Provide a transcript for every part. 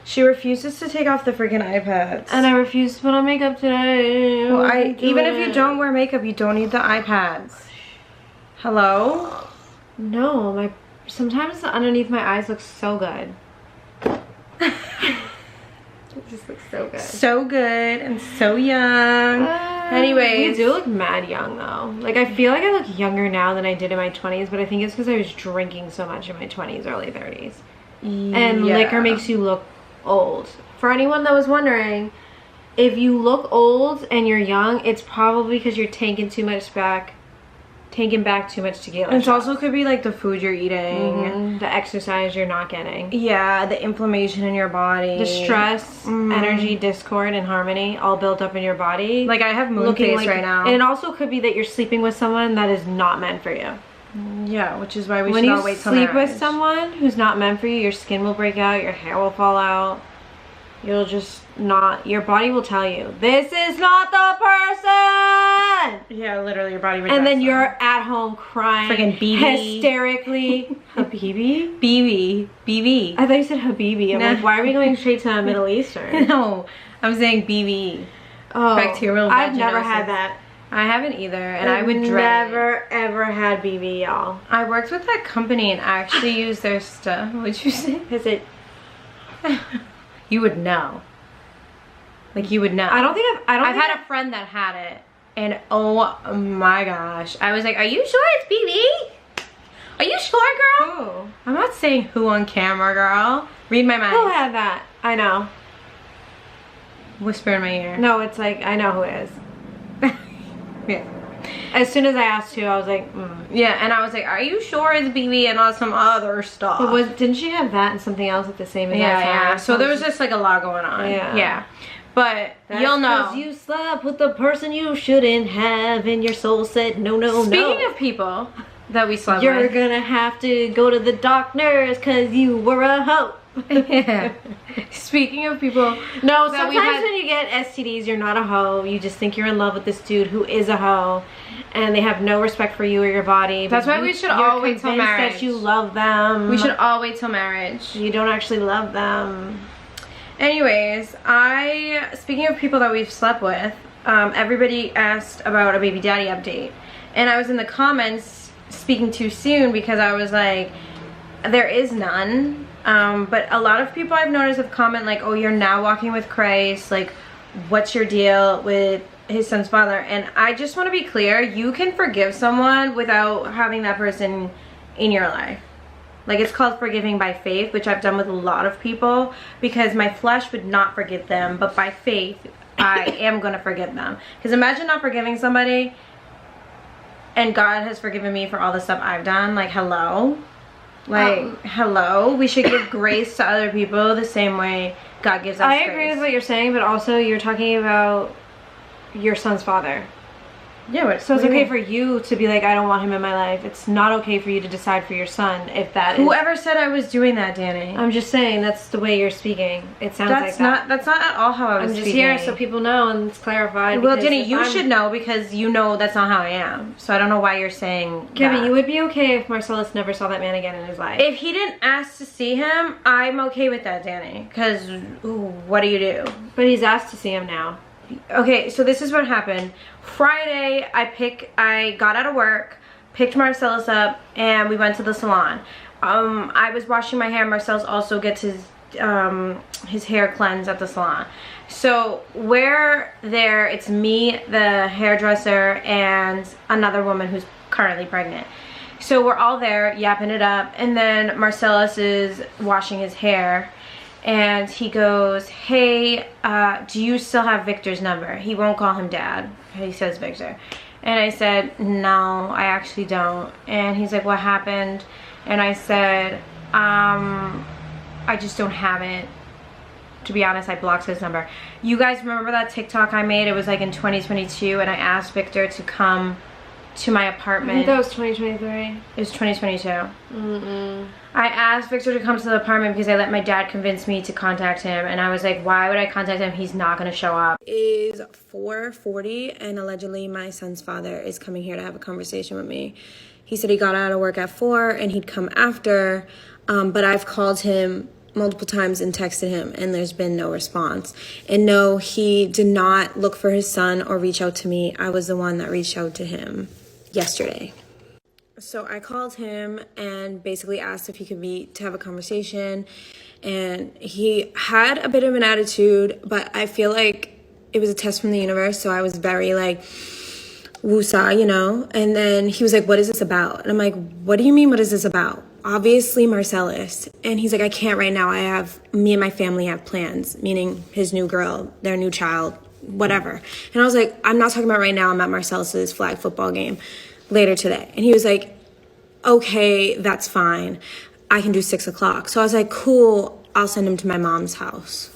She refuses to take off the freaking iPads. And I refuse to put on makeup today. Well, even if you don't wear makeup, you don't need the iPads. Hello? No, sometimes underneath my eyes looks so good. It just looks so good. So good and so young. Anyways. You do look mad young though. Like I feel like I look younger now than I did in my 20s, but I think it's because I was drinking so much in my 20s, early 30s. And liquor makes you look old. For anyone that was wondering, if you look old and you're young, it's probably because you're taking back too much tequila. It also could be like the food you're eating, the exercise you're not getting. Yeah, the inflammation in your body, the stress, energy, discord, and harmony all built up in your body. Like I have moon face right now. And it also could be that you're sleeping with someone that is not meant for you. Yeah, which is why we should all wait till marriage. When you sleep with someone who's not meant for you, your skin will break out, your hair will fall out. You'll just not, your body will tell you, this is not the person! Yeah, literally your body rejects And then them. you're at home crying. Freaking BB. Hysterically. Habibi? BB. I thought you said Habibi. I'm like, why are we going straight to Middle Eastern? No, I'm saying BB. Oh, bacterial vaginosis. I've never had that. I haven't either, and I would never ever had BB, y'all. I worked with that company and actually used their stuff. What'd you say? Is it? You would know. Like you would know. I've had a friend that had it, and oh my gosh, I was like, "Are you sure it's BB? Are you sure, girl?" Oh. I'm not saying who on camera, girl. Read my mind. Who had that? I know. Whisper in my ear. No, it's like I know who it is. Yeah. As soon as I asked who, I was like, Yeah, and I was like, are you sure it's BB and not some other stuff? Didn't she have that and something else at the same time? Yeah. So there was just like a lot going on. Yeah. But you'll know. Because you slept with the person you shouldn't have and your soul said no, no, no. Speaking of people that we slept with. You're gonna have to go to the doctors because you were a hoe. Yeah. Speaking of people. No, sometimes when you get STDs, you're not a hoe. You just think you're in love with this dude who is a hoe. And they have no respect for you or your body. That's why we should all wait till marriage. That you love them. We should all wait till marriage. You don't actually love them. Anyways, speaking of people that we've slept with, everybody asked about a baby daddy update. And I was in the comments speaking too soon because I was like, there is none. But a lot of people I've noticed have commented like, oh, you're now walking with Christ. Like, what's your deal with his son's father? And I just want to be clear, you can forgive someone without having that person in your life. Like, it's called forgiving by faith, which I've done with a lot of people because my flesh would not forgive them, but by faith I am gonna forgive them. Because imagine not forgiving somebody and God has forgiven me for all the stuff I've done. Like, hello? Like, hello? We should give grace to other people the same way God gives us grace. I agree with what you're saying, but also you're talking about your son's father. Yeah, so it's okay for you to be like, I don't want him in my life. It's not okay for you to decide for your son if that Whoever said I was doing that, Danny? I'm just saying that's the way you're speaking. It sounds like that. That's not at all how I was speaking. I'm just here so people know and it's clarified. Well, Danny, you should know because you know that's not how I am. So I don't know why you're saying Gabby, that. you would be okay if Marcellus never saw that man again in his life. If he didn't ask to see him, I'm okay with that, Danny. Because, what do you do? But he's asked to see him now. Okay, so this is what happened. Friday, I got out of work, picked Marcellus up, and we went to the salon. I was washing my hair. Marcellus also gets his hair cleansed at the salon. So we're there. It's me, the hairdresser, and another woman who's currently pregnant. So we're all there yapping it up, and then Marcellus is washing his hair. And he goes, hey, do you still have Victor's number? He won't call him dad. He says Victor. And I said, no, I actually don't. And he's like, what happened? And I said, I just don't have it. To be honest, I blocked his number. You guys remember that TikTok I made? It was like in 2022, and I asked Victor to come to my apartment. I think that was 2023. It was 2022. I asked Victor to come to the apartment because I let my dad convince me to contact him, and I was like, why would I contact him? He's not gonna show up. It is 4:40 and allegedly my son's father is coming here to have a conversation with me. He said he got out of work at 4 and he'd come after, but I've called him multiple times and texted him, and there's been no response. And no, he did not look for his son or reach out to me. I was the one that reached out to him yesterday. So I called him and basically asked if he could meet to have a conversation. And he had a bit of an attitude, but I feel like it was a test from the universe. So I was very like, woosah, you know? And then he was like, what is this about? And I'm like, what do you mean, what is this about? Obviously Marcellus. And he's like, I can't right now. Me and my family have plans, meaning his new girl, their new child, whatever. And I was like, I'm not talking about right now. I'm at Marcellus's flag football game later today. And he was like, okay, that's fine. I can do 6 o'clock. So I was like, cool, I'll send him to my mom's house.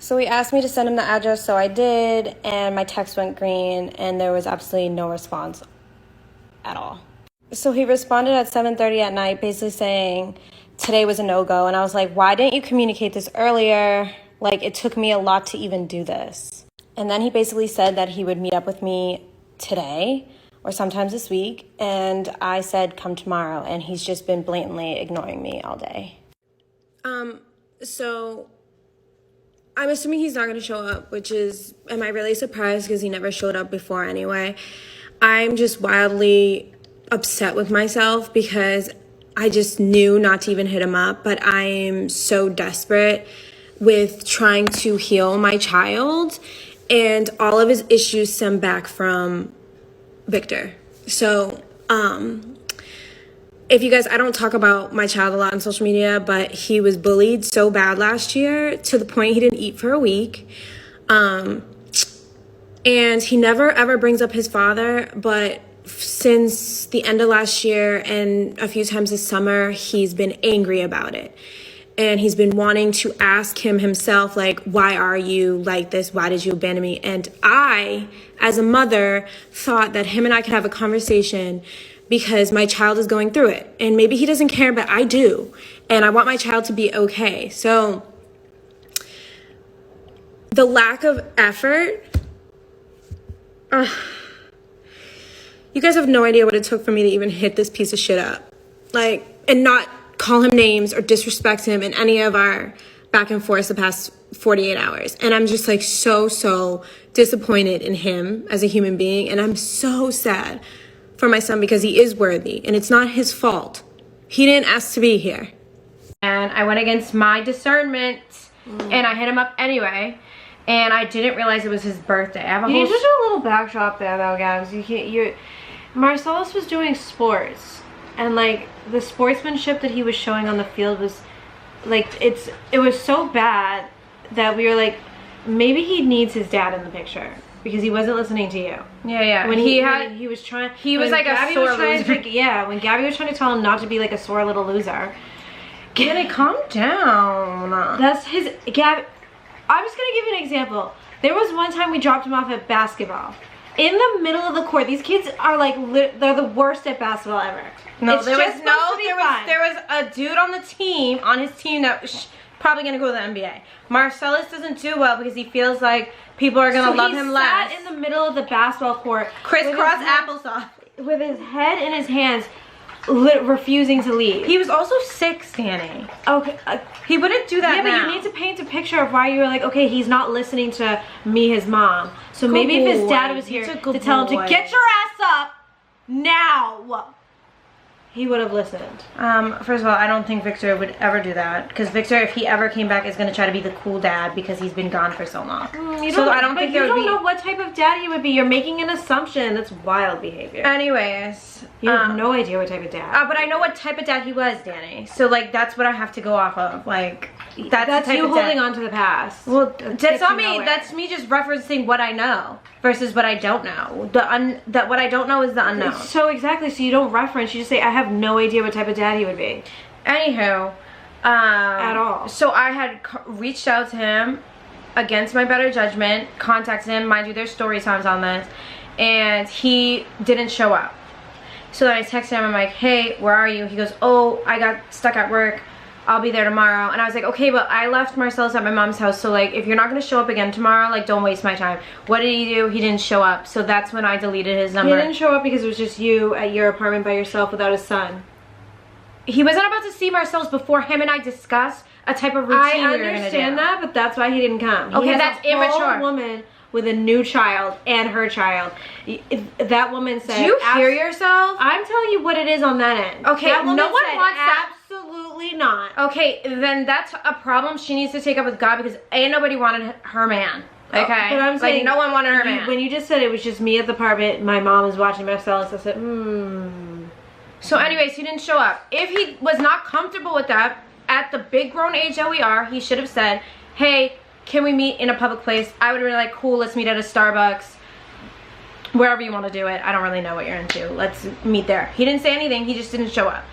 So he asked me to send him the address, so I did, and my text went green, and there was absolutely no response at all. So he responded at 7:30 at night, basically saying today was a no-go, and I was like, why didn't you communicate this earlier? Like, it took me a lot to even do this. And then he basically said that he would meet up with me today or sometimes this week, and I said come tomorrow, and he's just been blatantly ignoring me all day. So I'm assuming he's not going to show up, which is, am I really surprised because he never showed up before anyway? I'm just wildly upset with myself because I just knew not to even hit him up, but I am so desperate with trying to heal my child, and all of his issues stem back from Victor. So, if you guys, I don't talk about my child a lot on social media, but he was bullied so bad last year to the point he didn't eat for a week. And he never ever brings up his father, but since the end of last year and a few times this summer, he's been angry about it. And he's been wanting to ask him himself, like, why are you like this? Why did you abandon me? And I, as a mother, thought that him and I could have a conversation because my child is going through it. And maybe he doesn't care, but I do. And I want my child to be okay. So the lack of effort, you guys have no idea what it took for me to even hit this piece of shit up. Like, and not call him names or disrespect him in any of our back and forth the past 48 hours. And I'm just like so disappointed in him as a human being. And I'm so sad for my son because he is worthy and it's not his fault. He didn't ask to be here. And I went against my discernment and I hit him up anyway. And I didn't realize it was his birthday. I have a You need to do a little backdrop there though, Gabs. Marcellus was doing sports, and like the sportsmanship that he was showing on the field was like, it was so bad that we were like, maybe he needs his dad in the picture because he wasn't listening to you. Yeah. When he was like a sore loser. When Gabby was trying to tell him not to be like a sore little loser. Gabby, calm down. That's his Gabby. I'm just gonna give you an example. There was one time we dropped him off at basketball. In the middle of the court, these kids are like, they're the worst at basketball ever. No, there was a dude on his team that was probably gonna go to the NBA. Marcellus doesn't do well because he feels like people are gonna love him less. He sat in the middle of the basketball court, crisscross applesauce, with his head in his hands, refusing to leave. He was also 6, Danny. Okay. He wouldn't do that now. But you need to paint a picture of why you were like, okay, he's not listening to me, his mom. So maybe if his dad was here to tell him to get your ass up now, he would have listened. First of all, I don't think Victor would ever do that. Because Victor, if he ever came back, is going to try to be the cool dad because he's been gone for so long. You don't know what type of dad he would be. You're making an assumption. That's wild behavior. Anyways. You have no idea what type of dad. But I know what type of dad he was, Danny. So, like, that's what I have to go off of. Like, that's you holding on to the past. Well, that's not me. That's me just referencing what I know versus what I don't know. What I don't know is the unknown. So, exactly. So, you don't reference. You just say, I have no idea what type of dad he would be. Anywho. At all. So, I had reached out to him against my better judgment, contacted him. Mind you, there's story times on this. And he didn't show up. So then I texted him, I'm like, hey, where are you? He goes, oh, I got stuck at work. I'll be there tomorrow. And I was like, okay, but I left Marcellus at my mom's house. So like, if you're not going to show up again tomorrow, like, don't waste my time. What did he do? He didn't show up. So that's when I deleted his number. He didn't show up because it was just you at your apartment by yourself without his son. He wasn't about to see Marcellus before him and I discussed a type of routine we were gonna do. I understand that, but that's why he didn't come. Okay, he has that's a immature. woman with a new child and her child. If that woman said, do you hear yourself? I'm telling you what it is on that end. Okay, that woman no one said, wants that. Absolutely not. Okay, then that's a problem she needs to take up with God, because ain't nobody wanted her man. Okay, but I'm saying, like no one wanted her man. When you just said it was just me at the apartment, my mom is watching Marcellus, I said, So anyways, he didn't show up. If he was not comfortable with that, at the big grown age that we are, he should have said, hey, can we meet in a public place? I would have been like, cool, let's meet at a Starbucks. Wherever you want to do it. I don't really know what you're into. Let's meet there. He didn't say anything. He just didn't show up.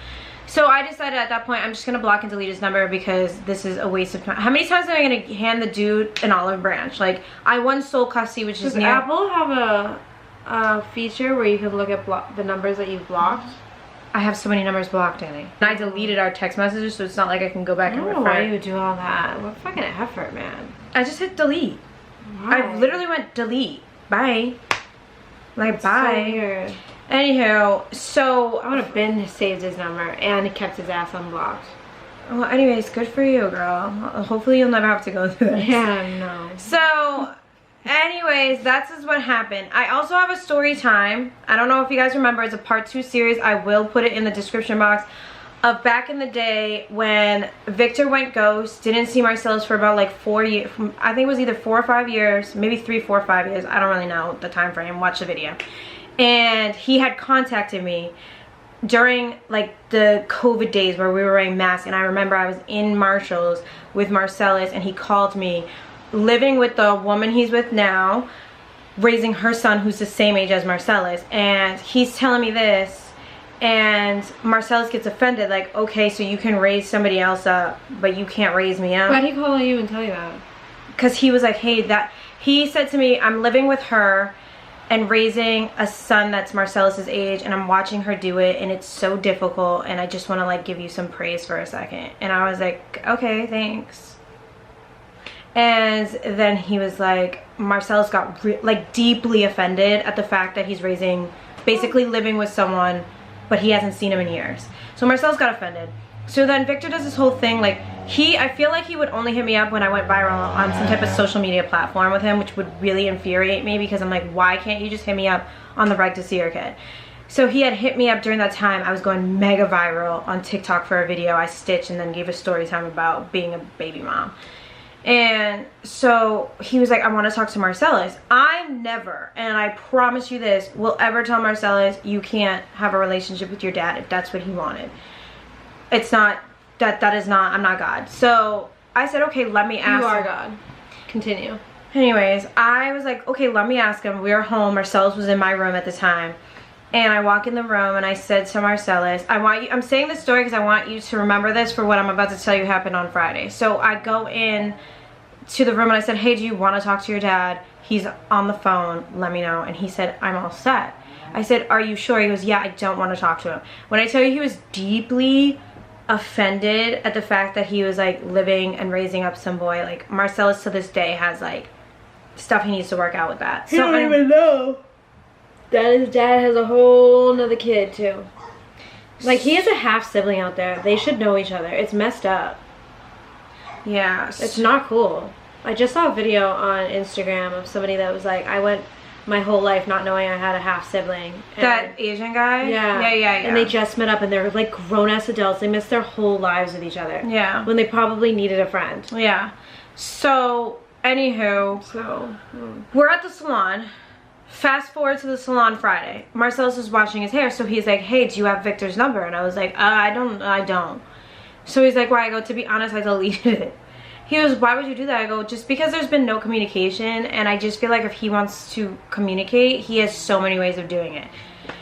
So I decided at that point, I'm just going to block and delete his number because this is a waste of time. How many times am I going to hand the dude an olive branch? Like, I won Soul Cussy, which is Does Apple have a feature where you can look at the numbers that you've blocked? I have so many numbers blocked, Annie. And I deleted our text messages, so it's not like I can go back and I don't know why you would do all that. What fucking effort, man. I just hit delete. Why? I literally went delete. Bye. Like, That's bye. So weird. Anywho, so I would have been saved his number and kept his ass unblocked. well, anyways, good for you, girl. Hopefully you'll never have to go through this. Yeah, no. So, anyways, that's just what happened. I also have a story time. I don't know if you guys remember. It's a part 2 series. I will put it in the description box. Of back in the day when Victor went ghost, didn't see Marcellus for about like 4 years. I think it was either 4 or 5 years, maybe 3, 4, 5 years. I don't really know the time frame. Watch the video. And he had contacted me during like the COVID days where we were wearing masks. And I remember I was in Marshall's with Marcellus, and he called me, living with the woman he's with now, raising her son who's the same age as Marcellus. And he's telling me this. And Marcellus gets offended, like, okay, so you can raise somebody else up, but you can't raise me up. Why'd he call you and tell you that? Because he was like, hey, he said to me, I'm living with her and raising a son that's Marcellus's age, and I'm watching her do it, and it's so difficult, and I just want to, like, give you some praise for a second. And I was like, okay, thanks. And then he was like, Marcellus got, like, deeply offended at the fact that he's basically living with someone, but he hasn't seen him in years. So Marcellus got offended. So then Victor does this whole thing, like, I feel like he would only hit me up when I went viral on some type of social media platform with him, which would really infuriate me, because I'm like, why can't you just hit me up on the reg to see your kid? So he had hit me up during that time. I was going mega viral on TikTok for a video I stitched and then gave a story time about being a baby mom. And so he was like, I want to talk to Marcellus. I never, and I promise you this, will ever tell Marcellus you can't have a relationship with your dad if that's what he wanted. It's not, that is not, I'm not God. So I said, okay, let me ask him. You are God. Continue. Anyways, I was like, okay, let me ask him. We were home. Marcellus was in my room at the time. And I walk in the room and I said to Marcellus, I'm saying this story because I want you to remember this for what I'm about to tell you happened on Friday. So I go in to the room and I said, hey, do you want to talk to your dad? He's on the phone. Let me know. And he said, I'm all set. I said, are you sure? He goes, yeah, I don't want to talk to him. When I tell you he was deeply offended at the fact that he was like living and raising up some boy, like Marcellus to this day has like stuff he needs to work out with that. He don't even know that his dad has a whole nother kid too. Like, he has a half sibling out there. They should know each other. It's messed up. Yeah. It's not cool. I just saw a video on Instagram of somebody that was like, I went my whole life not knowing I had a half sibling. That Asian guy? Yeah. Yeah. And they just met up and they're like grown-ass adults. They missed their whole lives with each other. Yeah. When they probably needed a friend. Yeah. So, anywho, we're at the salon. Fast forward to the salon Friday. Marcellus is washing his hair, so he's like, hey, do you have Victor's number? And I was like, I don't. So he's like, why? I go, to be honest, I deleted it. He goes, why would you do that? I go, just because there's been no communication, and I just feel like if he wants to communicate, he has so many ways of doing it.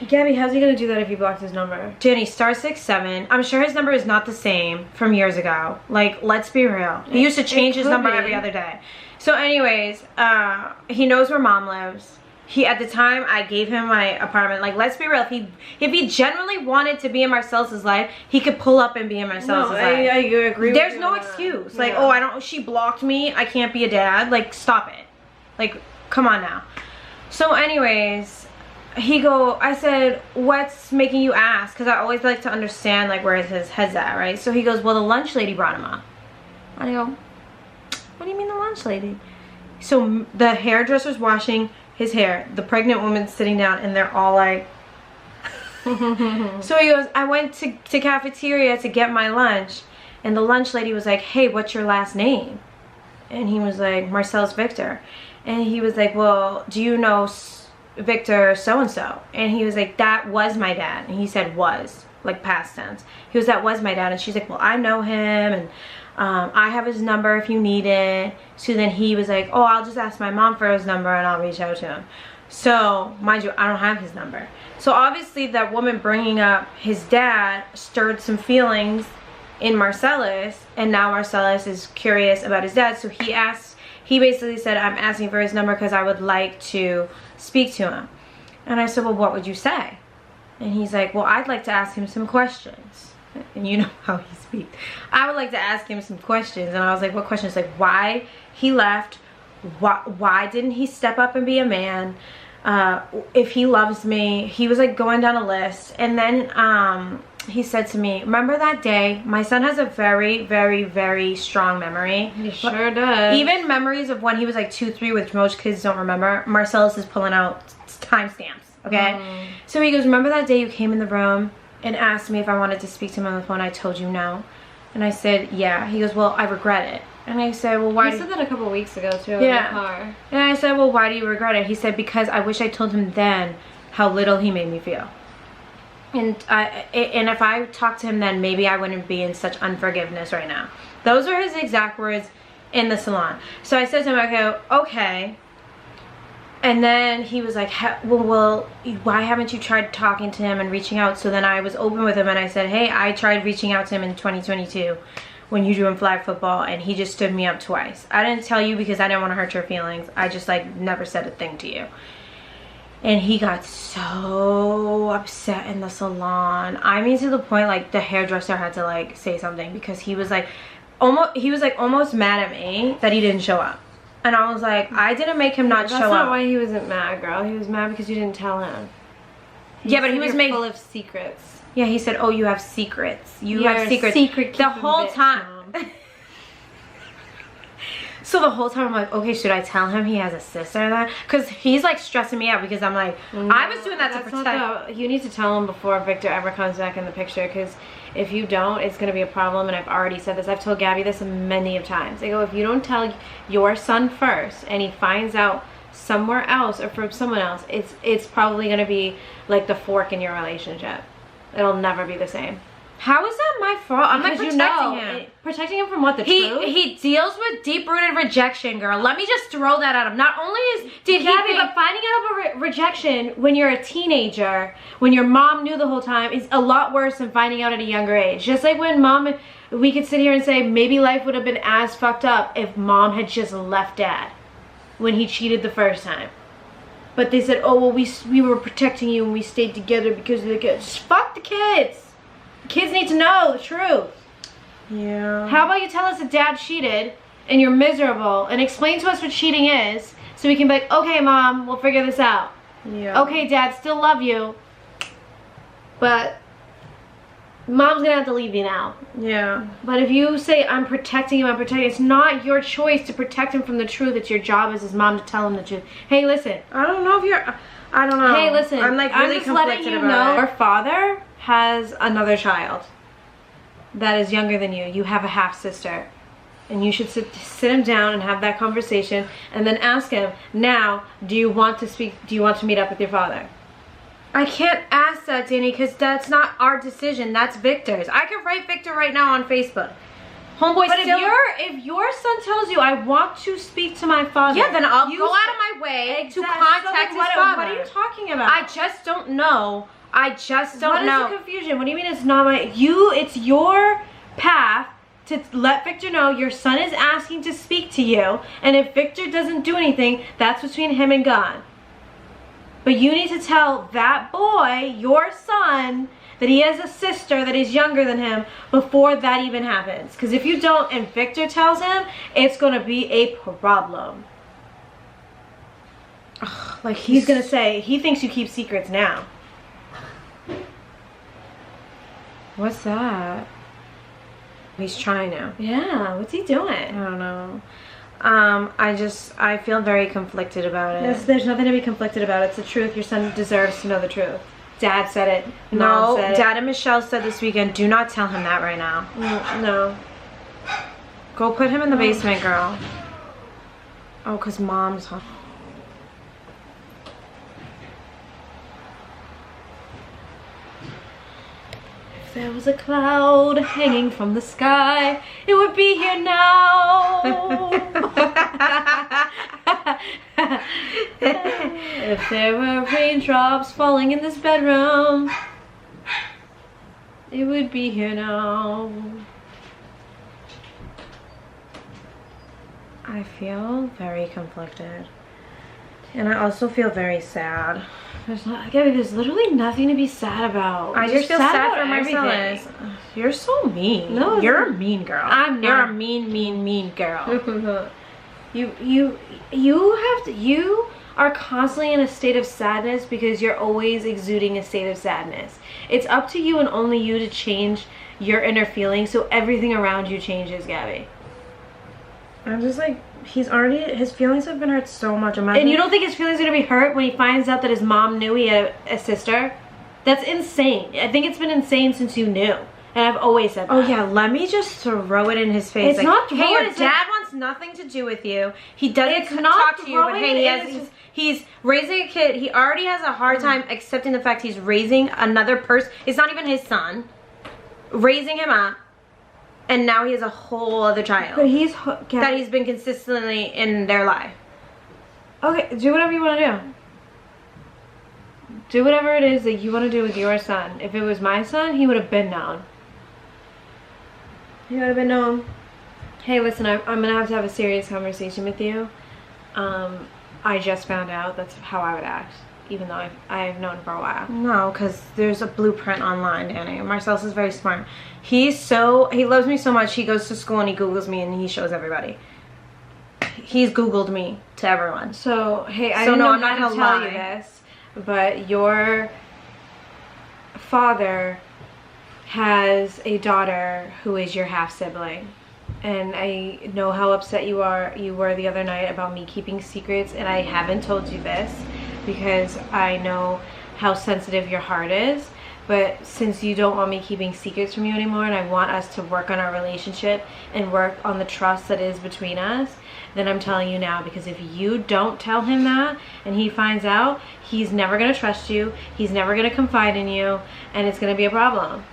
Gabby, how's he gonna do that if he blocked his number? Jenny, *67. I'm sure his number is not the same from years ago. Like, let's be real. He used to change his number every other day. So anyways, he knows where mom lives. At the time, I gave him my apartment. Like, let's be real. If he genuinely wanted to be in Marcellus's life, he could pull up and be in Marcellus's life. I agree with There's you no on that. excuse. Yeah. Like, oh, she blocked me. I can't be a dad. Like, stop it. Like, come on now. So anyways, I said, what's making you ask? Because I always like to understand, like, where his head's at, right? So he goes, well, the lunch lady brought him up. And I go, what do you mean the lunch lady? So the hairdresser's washing his hair. The pregnant woman's sitting down and they're all like, so he goes, I went to cafeteria to get my lunch. And the lunch lady was like, hey, what's your last name? And he was like, Marcellus Victor. And he was like, well, do you know Victor so-and-so? And he was like, that was my dad. And he said was, like past tense. He was, that was my dad. And she's like, well, I know him. And I have his number if you need it. So then he was like, oh, I'll just ask my mom for his number and I'll reach out to him. So, mind you, I don't have his number. So obviously that woman bringing up his dad stirred some feelings in Marcellus, and now Marcellus is curious about his dad. So he basically said, I'm asking for his number because I would like to speak to him. And I said, well, what would you say? And he's like, well, I'd like to ask him some questions. And you know how he speaks. I would like to ask him some questions. And I was like, what questions? Like why he left, why didn't he step up and be a man, if he loves me. He was like going down a list. And then he said to me, remember that day? My son has a very, very, very strong memory. He sure does. Even memories of when he was like 2, 3, which most kids don't remember. Marcellus is pulling out timestamps, okay? So he goes, remember that day you came in the room and asked me if I wanted to speak to him on the phone? I told you no. And I said, yeah. He goes, well, I regret it. And I said, well, why? You said that a couple weeks ago too. Yeah. In the car. And I said, well, why do you regret it? He said, because I wish I told him then how little he made me feel. And if I talked to him then, maybe I wouldn't be in such unforgiveness right now. Those are his exact words in the salon. So I said to him, I go, okay. And then he was like, well, why haven't you tried talking to him and reaching out? So then I was open with him and I said, hey, I tried reaching out to him in 2022 when you were doing flag football and he just stood me up twice. I didn't tell you because I didn't want to hurt your feelings. I just like never said a thing to you. And he got so upset in the salon. I mean, to the point like the hairdresser had to like say something because he was like almost mad at me that he didn't show up. And I was like, I didn't make him not show up. That's not why he wasn't mad, girl. He was mad because you didn't tell him. Yeah, but he was made full of secrets. Yeah, he said, oh, you have secrets. You have secrets. The whole time. So the whole time I'm like, okay, should I tell him he has a sister then? Because he's like stressing me out because I'm like, I was doing that to protect. You need to tell him before Victor ever comes back in the picture, because if you don't, it's going to be a problem. And I've already said this. I've told Gabby this many of times. I go, if you don't tell your son first and he finds out somewhere else or from someone else, it's probably going to be like the fork in your relationship. It'll never be the same. How is that my fault? I'm like protecting him. Protecting him from what? The truth? He deals with deep-rooted rejection, girl. Let me just throw that at him. Not only but finding out about rejection when you're a teenager, when your mom knew the whole time, is a lot worse than finding out at a younger age. Just like when we could sit here and say maybe life would have been as fucked up if mom had just left dad when he cheated the first time. But they said, oh, well, we were protecting you and we stayed together because of the kids. Just fuck the kids. Kids need to know the truth. Yeah. How about you tell us that dad cheated and you're miserable and explain to us what cheating is so we can be like, okay, mom, we'll figure this out. Yeah. Okay, dad, still love you, but mom's gonna have to leave you now. Yeah. But if you say, I'm protecting him, it's not your choice to protect him from the truth. It's your job as his mom to tell him the truth. Hey, listen. I don't know if you're, I don't know. Hey, listen. I'm like really conflicted about it. Your father has another child that is younger than you. You have a half sister, and you should sit him down and have that conversation, and then ask him, now, do you want to meet up with your father? I can't ask that, Danny, because that's not our decision. That's Victor's. I could write Victor right now on Facebook. Homeboy, but if your son tells you, I want to speak to my father, yeah, then I'll go out of my way to contact his father. What are you talking about? I just don't know. I just don't know. What is the confusion? What do you mean it's not my... It's your path to let Victor know your son is asking to speak to you, and if Victor doesn't do anything, that's between him and God. But you need to tell that boy, your son, that he has a sister that is younger than him before that even happens. Because if you don't and Victor tells him, it's going to be a problem. Ugh, like he's going to say, he thinks you keep secrets now. What's that? He's trying to. Yeah, what's he doing? I don't know. I feel very conflicted about it. There's nothing to be conflicted about. It's the truth. Your son deserves to know the truth. Dad said it. Mom said it. Dad and Michelle said this weekend, do not tell him that right now. No. Go put him in the basement, girl. Oh, because Mom's home. If there was a cloud hanging from the sky, it would be here now. If there were raindrops falling in this bedroom, it would be here now. I feel very conflicted. And I also feel very sad. There's literally nothing to be sad about. I just feel sad for Marcellus. You're so mean. No, you're a mean girl. I'm not. You're a mean girl. You are constantly in a state of sadness because you're always exuding a state of sadness. It's up to you and only you to change your inner feelings so everything around you changes, Gabby. I'm just like, his feelings have been hurt so much. And you don't think his feelings are gonna be hurt when he finds out that his mom knew he had a sister? That's insane. I think it's been insane since you knew. And I've always said that. Oh yeah, let me just throw it in his face. It's like, not hey, your dad wants nothing to do with you. He doesn't talk to you, but hey, he's raising a kid. He already has a hard time accepting the fact he's raising another person. It's not even his son. Raising him up. And now he has a whole other child. But that he's been consistently in their life. Okay, do whatever you want to do. Do whatever it is that you want to do with your son. If it was my son, he would have been known. He would have been known. Hey, listen, I'm going to have a serious conversation with you. I just found out that's how I would act. Even though I've known for a while. No, because there's a blueprint online, Danny. Marcellus is very smart. He loves me so much, he goes to school and he Googles me and he shows everybody. He's Googled me to everyone. So, hey, I don't know how to tell you this, but your father has a daughter who is your half-sibling. And I know how upset you were the other night about me keeping secrets, and I haven't told you this because I know how sensitive your heart is. But since you don't want me keeping secrets from you anymore, and I want us to work on our relationship and work on the trust that is between us, then I'm telling you now, because if you don't tell him that and he finds out, he's never going to trust you, he's never going to confide in you, and it's going to be a problem.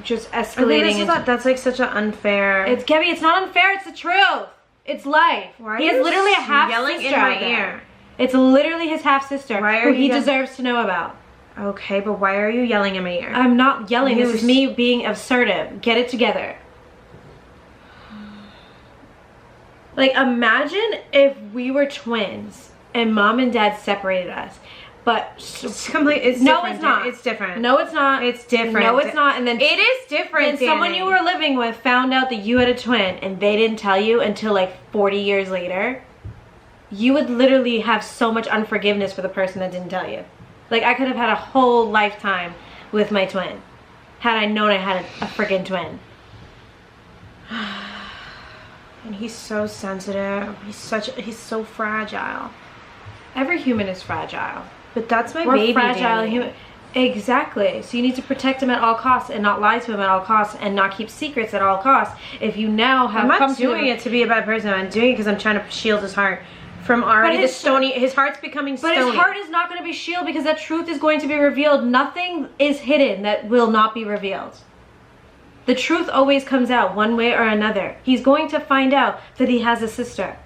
Just escalating. That's like such an unfair. It's Gabby, it's not unfair, it's the truth. It's life. Why he has literally a half yelling sister in my ear? It's literally his half sister who he deserves to know about. Okay, but why are you yelling in my ear? I'm not yelling. This is me being assertive. Get it together. Like, imagine if we were twins and mom and dad separated us. But it's complete. It's no, different. it's not. It's different. No, it's not. It's different. No, it's not. And then it is different. And someone you were living with found out that you had a twin, and they didn't tell you until like 40 years later. You would literally have so much unforgiveness for the person that didn't tell you. Like, I could have had a whole lifetime with my twin had I known I had a friggin' twin. And he's so sensitive. He's so fragile. Every human is fragile. But that's my We're baby, fragile human. Exactly. So you need to protect him at all costs and not lie to him at all costs and not keep secrets at all costs. If you now have I'm not doing it to be a bad person. I'm doing it because I'm trying to shield his heart from already his heart's becoming stony. But his heart is not going to be shielded because that truth is going to be revealed. Nothing is hidden that will not be revealed. The truth always comes out one way or another. He's going to find out that he has a sister.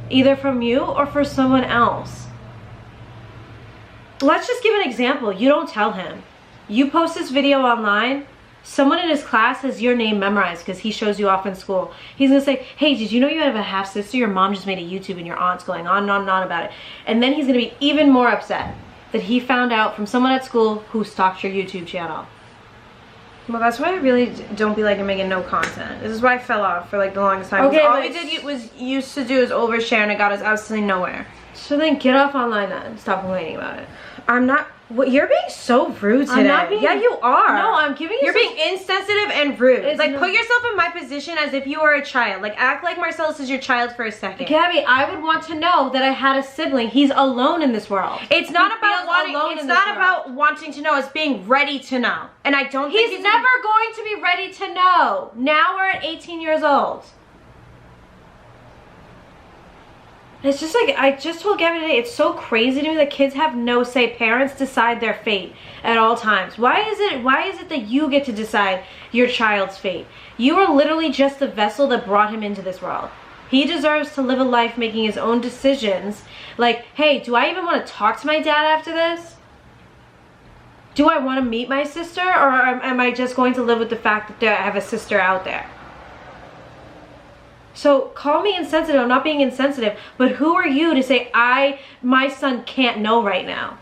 Either from you or for someone else. Let's just give an example. You don't tell him. You post this video online. Someone in his class has your name memorized because he shows you off in school. He's going to say, hey, did you know you have a half sister? Your mom just made a YouTube and your aunt's going on and on and on about it. And then he's going to be even more upset that he found out from someone at school who stalked your YouTube channel. Well, that's why I really don't be like making no content. This is why I fell off for like the longest time. Okay, all we used to do is overshare, and it got us absolutely nowhere. So then get off online then. Stop complaining about it. I'm not Well, you're being so rude today. I'm not being... Yeah, you are. No, I'm giving you... You're being insensitive and rude. Like, not... put yourself in my position as if you were a child. Like, act like Marcellus is your child for a second. Gabby, I would want to know that I had a sibling. He's alone in this world. It's not about wanting. It's not about wanting to know. It's being ready to know. And I don't think he's never going to be ready to know. Now we're at 18 years old. It's just like, I just told Gabby today, it's so crazy to me that kids have no say. Parents decide their fate at all times. Why is it that you get to decide your child's fate? You are literally just the vessel that brought him into this world. He deserves to live a life making his own decisions. Like, hey, do I even want to talk to my dad after this? Do I want to meet my sister? Or am I just going to live with the fact that I have a sister out there? So call me insensitive. I'm not being insensitive, but who are you to say my son can't know right now?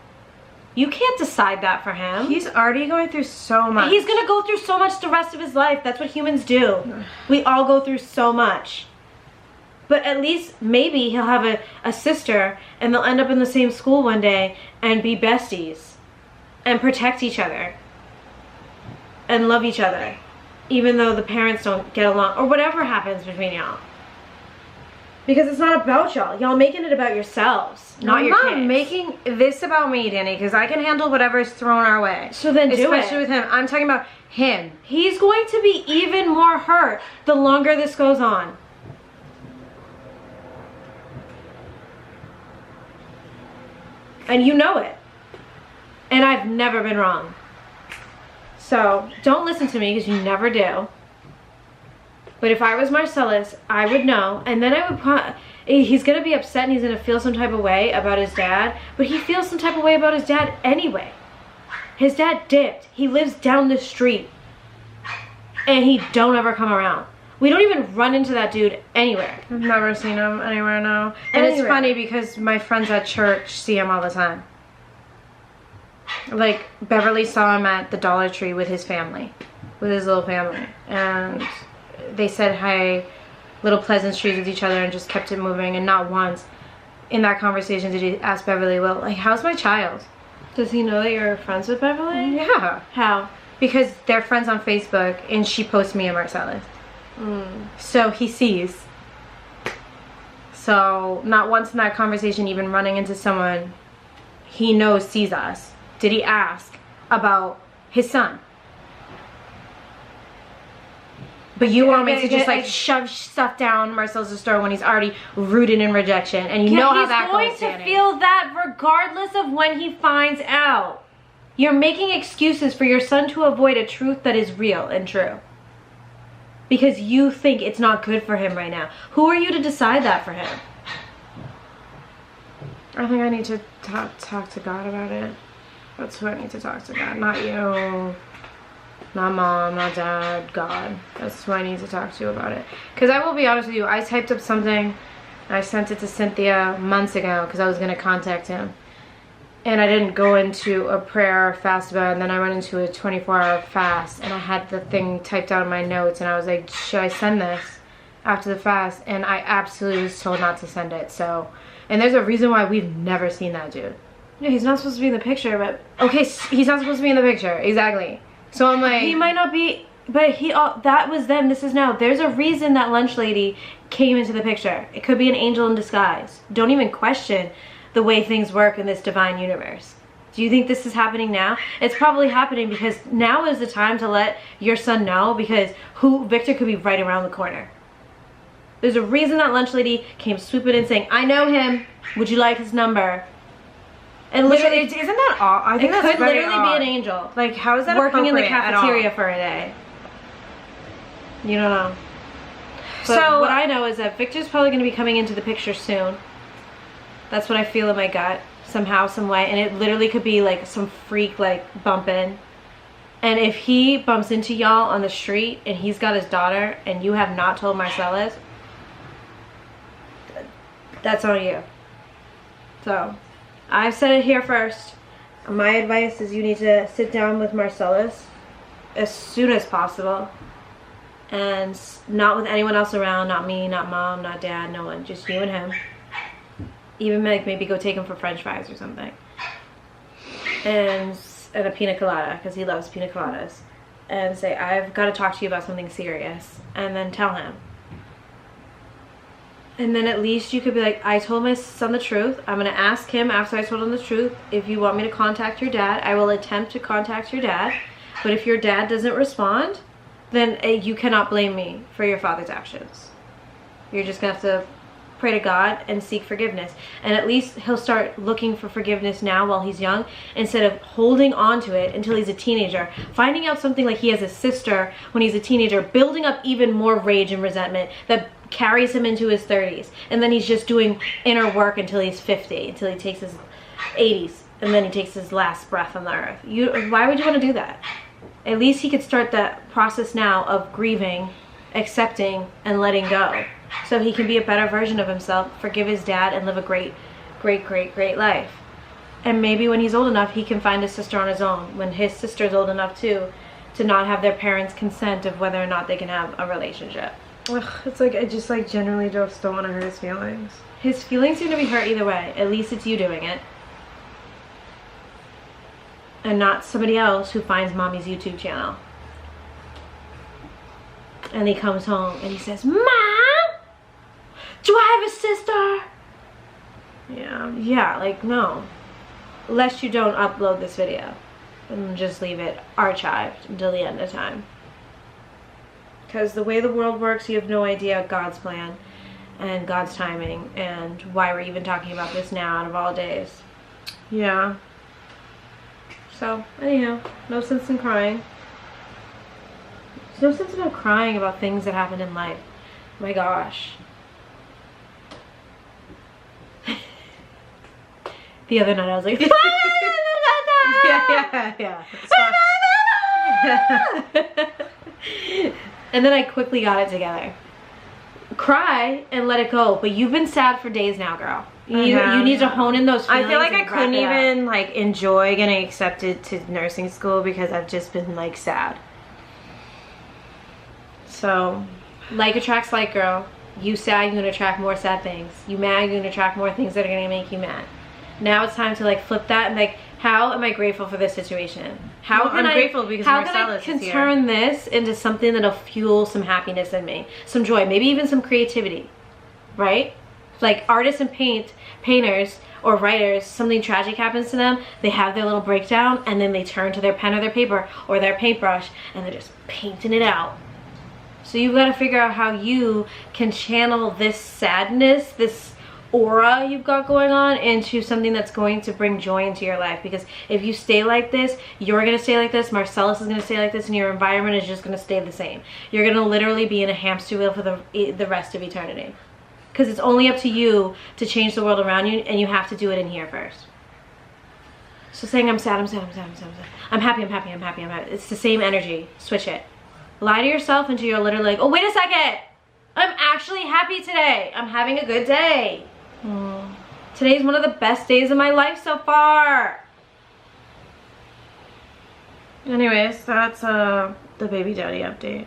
You can't decide that for him. He's already going through so much. He's gonna go through so much the rest of his life. That's what humans do. We all go through so much. But at least maybe he'll have a sister and they'll end up in the same school one day and be besties and protect each other and love each other. Even though the parents don't get along, or whatever happens between y'all. Because it's not about y'all. Y'all making it about yourselves, not your kids. I'm not making this about me, Danny, because I can handle whatever's thrown our way. So then do it. Especially with him. I'm talking about him. He's going to be even more hurt the longer this goes on. And you know it. And I've never been wrong. So, don't listen to me because you never do. But if I was Marcellus, I would know. And then I would... He's going to be upset and he's going to feel some type of way about his dad. But he feels some type of way about his dad anyway. His dad dipped. He lives down the street. And he don't ever come around. We don't even run into that dude anywhere. I've never seen him anywhere, no. And it's funny because my friends at church see him all the time. Like, Beverly saw him at the Dollar Tree with his family. With his little family. And they said hi, little pleasantries with each other and just kept it moving. And not once in that conversation did he ask Beverly, well, like, how's my child? Does he know that you're friends with Beverly? Yeah. How? Because they're friends on Facebook and she posts me and Marcellus. So he sees. So not once in that conversation, even running into someone he knows sees us, did he ask about his son. But you want me to just like shove stuff down Marcellus' throat when he's already rooted in rejection, and you know how that goes. He's going to feel that regardless of when he finds out. You're making excuses for your son to avoid a truth that is real and true. Because you think it's not good for him right now. Who are you to decide that for him? I think I need to talk to God about it. That's who I need to talk to, God. Not you. Not mom, not dad, God. That's who I need to talk to about it. Because I will be honest with you, I typed up something and I sent it to Cynthia months ago because I was going to contact him. And I didn't go into a prayer or fast about it, and then I went into a 24-hour fast, and I had the thing typed out in my notes, and I was like, should I send this after the fast? And I absolutely was told not to send it, so. And there's a reason why we've never seen that dude. Yeah, he's not supposed to be in the picture, but. Okay, he's not supposed to be in the picture, exactly. So I'm like. He might not be, but that was then, this is now. There's a reason that lunch lady came into the picture. It could be an angel in disguise. Don't even question the way things work in this divine universe. Do you think this is happening now? It's probably happening because now is the time to let your son know, because Victor could be right around the corner. There's a reason that lunch lady came swooping in saying, I know him, would you like his number? And literally, isn't that odd? I think that's could literally be an angel. Like, how is that working in the cafeteria for a day? You don't know. But so what I know is that Victor's probably going to be coming into the picture soon. That's what I feel in my gut, somehow, some way. And it literally could be like some freak like bumping. And if he bumps into y'all on the street and he's got his daughter and you have not told Marcellus, that's on you. So, I've said it here first. My advice is you need to sit down with Marcellus as soon as possible. And not with anyone else around, not me, not mom, not dad, no one. Just you and him. Even like maybe go take him for french fries or something. and a pina colada, because he loves pina coladas, and say, I've got to talk to you about something serious, and then tell him. And then at least you could be like, I told my son the truth. I'm going to ask him after I told him the truth, if you want me to contact your dad. I will attempt to contact your dad. But if your dad doesn't respond, then you cannot blame me for your father's actions. You're just going to have to pray to God and seek forgiveness. And at least he'll start looking for forgiveness now while he's young, instead of holding on to it until he's a teenager. Finding out something like he has a sister when he's a teenager, building up even more rage and resentment that carries him into his 30s. And then he's just doing inner work until he's 50, until he takes his 80s, and then he takes his last breath on the earth. Why would you want to do that? At least he could start that process now of grieving, accepting, and letting go, so he can be a better version of himself, forgive his dad, and live a great, great, great, great life. And maybe when he's old enough, he can find a sister on his own, when his sister's old enough too, to not have their parents' consent of whether or not they can have a relationship. Ugh, it's like, I just like generally just don't want to hurt his feelings. His feelings are going to be hurt either way. At least it's you doing it. And not somebody else who finds mommy's YouTube channel. And he comes home and he says, Mom! Do I have a sister? Yeah, like, no. Lest you don't upload this video. And just leave it archived until the end of time. Because the way the world works, you have no idea God's plan and God's timing and why we're even talking about this now out of all days. Yeah. So, anyhow, no sense in crying. There's no sense in crying about things that happened in life. My gosh. The other night I was like, yeah. And then I quickly got it together. Cry and let it go. But you've been sad for days now, girl. You need to hone in those feelings. I feel like I couldn't even like enjoy getting accepted to nursing school because I've just been like sad. So, like attracts like, girl. You sad, you're gonna attract more sad things. You mad, you're gonna attract more things that are gonna make you mad. Now it's time to like flip that and like, how am I grateful for this situation? How can I turn this into something that'll fuel some happiness in me, some joy, maybe even some creativity, right? Like artists and painters or writers, something tragic happens to them, they have their little breakdown, and then they turn to their pen or their paper or their paintbrush and they're just painting it out. So you've got to figure out how you can channel this sadness, this aura you've got going on, into something that's going to bring joy into your life. Because if you stay like this, you're going to stay like this, Marcellus is going to stay like this, and your environment is just going to stay the same. You're going to literally be in a hamster wheel for the rest of eternity. Because it's only up to you to change the world around you, and you have to do it in here first. So saying I'm sad, I'm sad, I'm sad, I'm sad, I'm sad. I'm happy, I'm happy, I'm happy, I'm happy. It's the same energy. Switch it. Lie to yourself until you're literally like, oh, wait a second. I'm actually happy today. I'm having a good day. Today's one of the best days of my life so far. Anyways, that's the baby daddy update.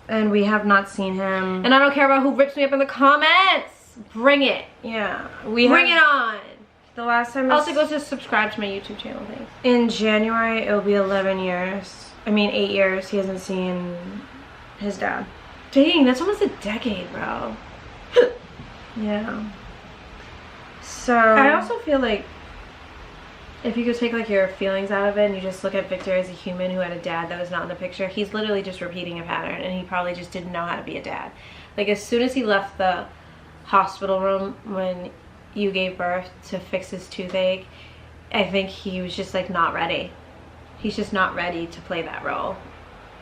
And we have not seen him. And I don't care about who rips me up in the comments. Bring it. Yeah. Bring it on. The last time also go to subscribe to my YouTube channel, thanks. In January, it'll be 11 years. I mean 8 years he hasn't seen his dad. Dang, that's almost a decade, bro. Yeah. So I also feel like if you could take like your feelings out of it and you just look at Victor as a human who had a dad that was not in the picture, he's literally just repeating a pattern, and he probably just didn't know how to be a dad. Like as soon as he left the hospital room when you gave birth to fix his toothache, I think he was just like not ready. He's just not ready to play that role.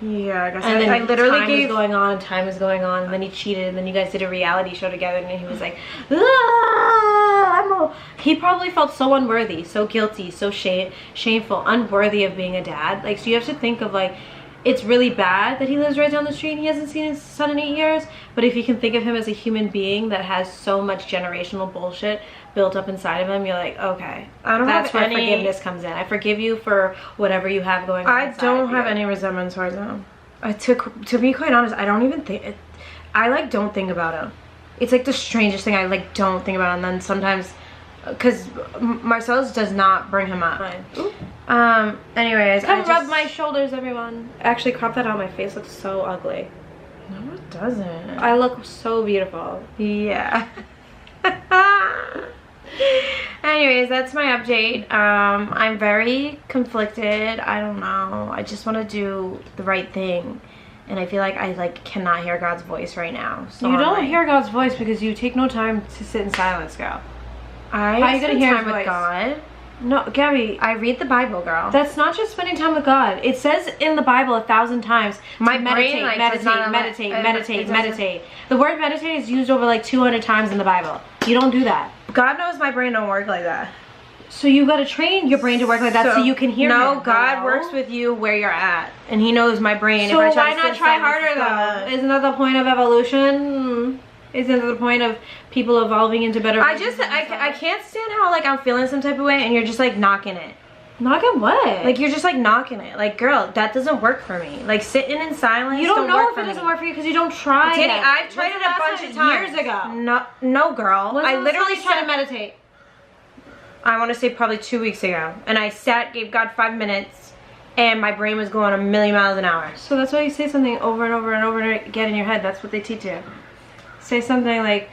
Yeah, I guess. And then I literally time was going on, and time was going on, and then he cheated, and then you guys did a reality show together, and he was like, he probably felt so unworthy, so guilty, so shameful, unworthy of being a dad. Like, so you have to think of like, it's really bad that he lives right down the street and he hasn't seen his son in 8 years, but if you can think of him as a human being that has so much generational bullshit built up inside of him, you're like, okay, that's where forgiveness comes in. I forgive you for whatever you have going on. I don't have any resentment towards him. To be quite honest, I don't even think I like don't think about him. It's like the strangest thing. I like don't think about him, and then sometimes because Marcellus does not bring him up. Anyways, come rub my shoulders, everyone. Actually, crop that out. My face looks so ugly. No, it doesn't. I look so beautiful. Yeah. Anyways, that's my update. I'm very conflicted. I don't know. I just want to do the right thing. And I feel like I cannot hear God's voice right now. So you don't hear God's voice because you take no time to sit in silence, girl. How are you gonna hear time with God? No, Gabby. I read the Bible, girl. That's not just spending time with God. It says in the Bible 1,000 times. My meditate. The word meditate is used over like 200 times in the Bible. You don't do that. God knows my brain don't work like that. So you gotta train your brain to work like that so you can hear No, him. God works with you where you're at. And he knows my brain. So why not try harder though? Isn't that the point of evolution? Isn't that the point of people evolving into better I can't stand how like I'm feeling some type of way and you're just like knocking it. Knocking what? Like you're just like knocking it. Like girl, that doesn't work for me. Like sitting in silence. You don't know if it doesn't work for you because you don't try it. I've tried it a bunch of times. Years ago. No girl. I literally tried to meditate. I want to say probably 2 weeks ago. And I gave God 5 minutes and my brain was going a million miles an hour. So that's why you say something over and over and over again in your head. That's what they teach you. Say something like,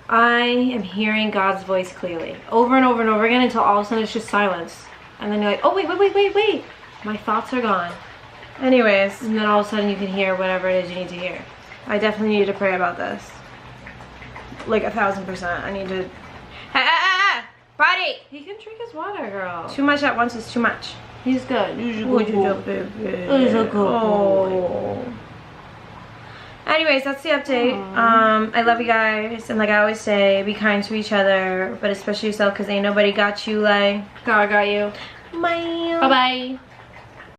I am hearing God's voice clearly. Over and over and over again until all of a sudden it's just silence. And then you're like, oh, wait. My thoughts are gone. Anyways. And then all of a sudden you can hear whatever it is you need to hear. I definitely need to pray about this. Like 1,000%. I need to... Buddy! He can drink his water, girl. Too much at once is too much. He's good. He's a good boy. Anyways, that's the update. I love you guys, and like I always say, be kind to each other, but especially yourself, because ain't nobody got you like God got you. Bye. Bye-bye.